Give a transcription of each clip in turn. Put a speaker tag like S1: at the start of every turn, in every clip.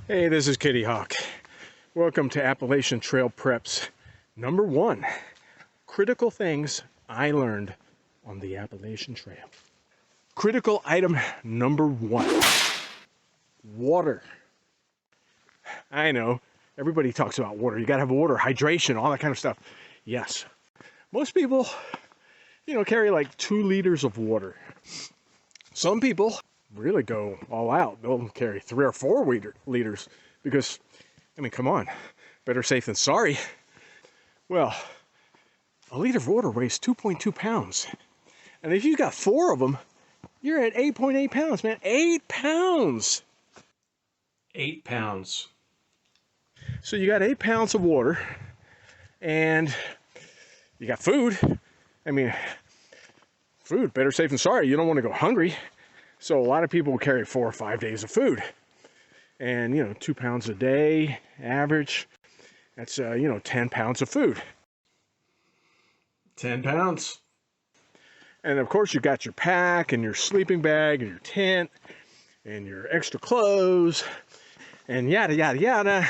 S1: Hey, this is Kitty Hawk. Welcome to Appalachian Trail Preps number 1. Critical things I learned on the Appalachian Trail. Critical item number 1. Water. I know, everybody talks about water. You gotta have water, hydration, all that kind of stuff. Yes. Most people, carry like 2 liters of water. Some people really go all out. They'll carry 3 or 4 liters because, come on, better safe than sorry. Well, a liter of water weighs 2.2 pounds. And if you've got 4 of them, you're at 8.8 pounds, man. 8 pounds. 8 pounds. So you got 8 pounds of water and you got food. Food, better safe than sorry. You don't want to go hungry. So a lot of people will carry 4 or 5 days of food. And, 2 pounds a day, average. That's, 10 pounds of food. 10 pounds. And of course, you got your pack and your sleeping bag and your tent and your extra clothes and yada, yada, yada.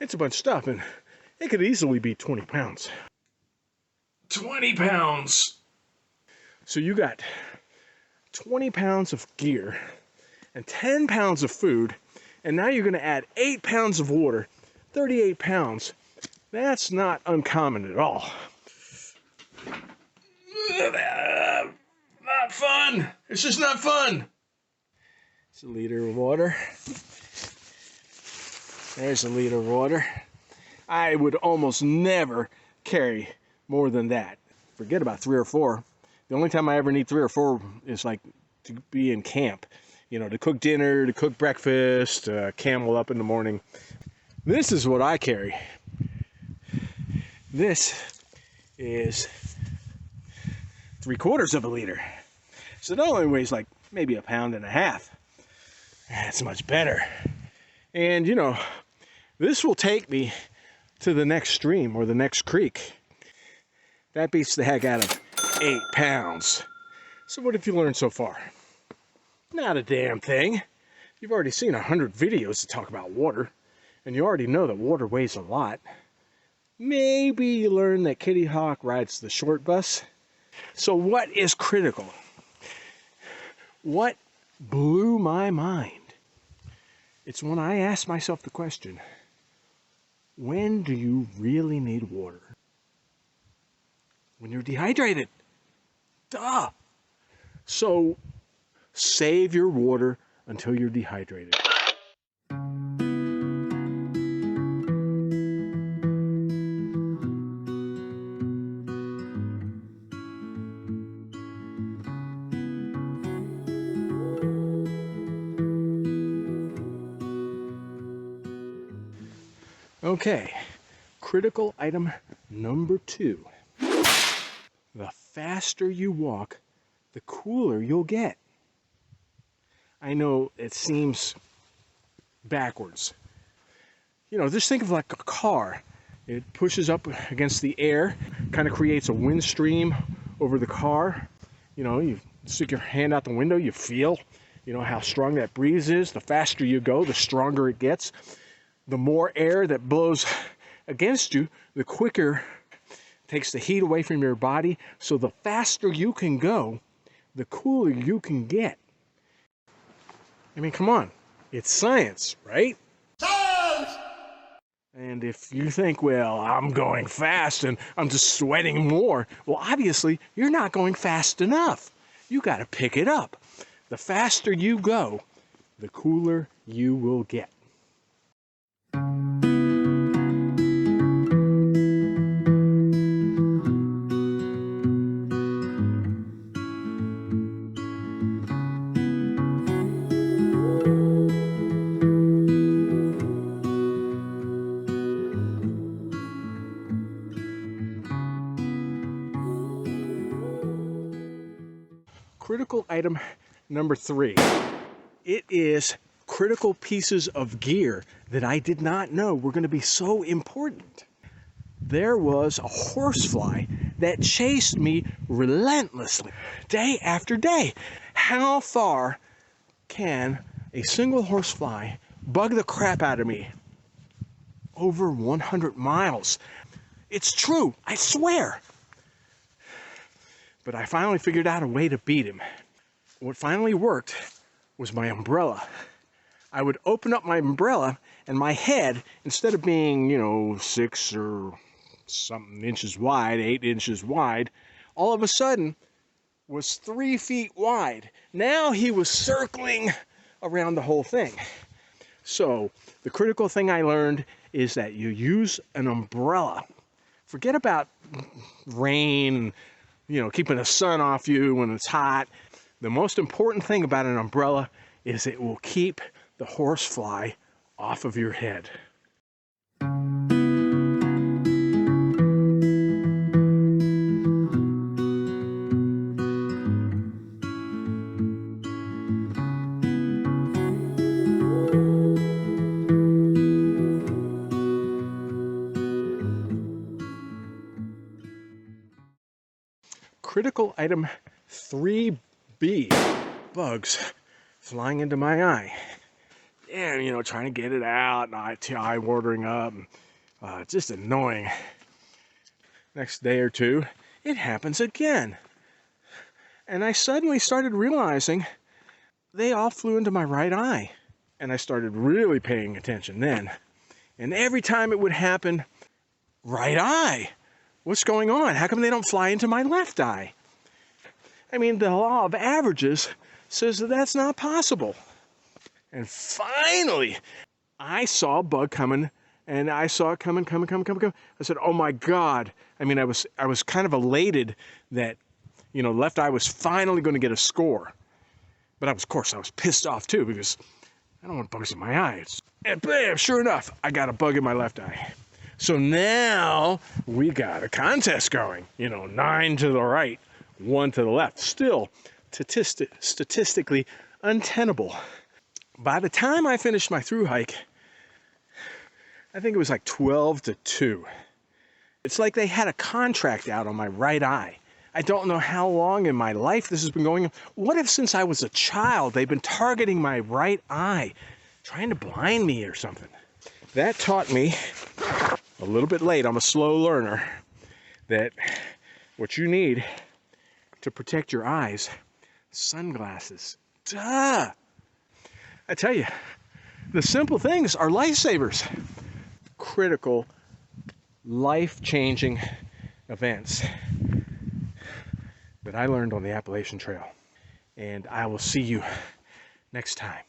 S1: It's a bunch of stuff, and it could easily be 20 pounds. 20 pounds! So you got 20 pounds of gear and 10 pounds of food, and now you're going to add 8 pounds of water, 38 pounds. That's not uncommon at all. Not fun. It's just not fun. It's a liter of water. There's a liter of water. I would almost never carry more than that. Forget about 3 or 4. The only time I ever need 3 or 4 is like to be in camp. To cook dinner, to cook breakfast, camel up in the morning. This is what I carry. This is 3/4 of a liter. So it only weighs like maybe 1.5 pounds. That's much better. And this will take me to the next stream or the next creek. That beats the heck out of 8 pounds. So what have you learned so far? Not a damn thing. You've already seen 100 videos that talk about water, and you already know that water weighs a lot. Maybe you learned that Kitty Hawk rides the short bus. So what is critical? What blew my mind? It's when I asked myself the question, when do you really need water? When you're dehydrated. Duh! So save your water until you're dehydrated. Okay, critical item number 2. The faster you walk, the cooler you'll get. I know it seems backwards. Just think of like a car. It pushes up against the air, kind of creates a wind stream over the car. You stick your hand out the window, you feel, how strong that breeze is. The faster you go, the stronger it gets. The more air that blows against you, the quicker it takes the heat away from your body. So the faster you can go, the cooler you can get. Come on. It's science, right? Science! And if you think, well, I'm going fast and I'm just sweating more, well, obviously, you're not going fast enough. You got to pick it up. The faster you go, the cooler you will get. Critical item number 3. It is critical pieces of gear that I did not know were going to be so important. There was a horsefly that chased me relentlessly, day after day. How far can a single horsefly bugged the crap out of me over 100 miles. It's true, I swear. But I finally figured out a way to beat him. What finally worked was my umbrella. I would open up my umbrella and my head, instead of being, 6 or something inches wide, 8 inches wide, all of a sudden was 3 feet wide. Now he was circling around the whole thing. So the critical thing I learned is that you use an umbrella. Forget about rain, keeping the sun off you when it's hot. The most important thing about an umbrella is it will keep the horsefly off of your head. Critical item 3B, bugs flying into my eye. And, trying to get it out, and eye watering up, and just annoying. Next day or two, it happens again. And I suddenly started realizing they all flew into my right eye. And I started really paying attention then. And every time it would happen, right eye. What's going on? How come they don't fly into my left eye? I mean, the law of averages says that that's not possible. And finally, I saw a bug coming, and I saw it coming. I said, oh my God. I mean, I was kind of elated that, left eye was finally going to get a score. But of course, I was pissed off too, because I don't want bugs in my eyes. And bam, sure enough, I got a bug in my left eye. So now we got a contest going, 9 to the right, 1 to the left. Still statistically untenable. By the time I finished my thru hike, I think it was like 12-2. It's like they had a contract out on my right eye. I don't know how long in my life this has been going on. What if since I was a child, they've been targeting my right eye, trying to blind me or something? That taught me, a little bit late, I'm a slow learner, that what you need to protect your eyes, sunglasses. Duh! I tell you, the simple things are lifesavers. Critical, life-changing events that I learned on the Appalachian Trail. And I will see you next time.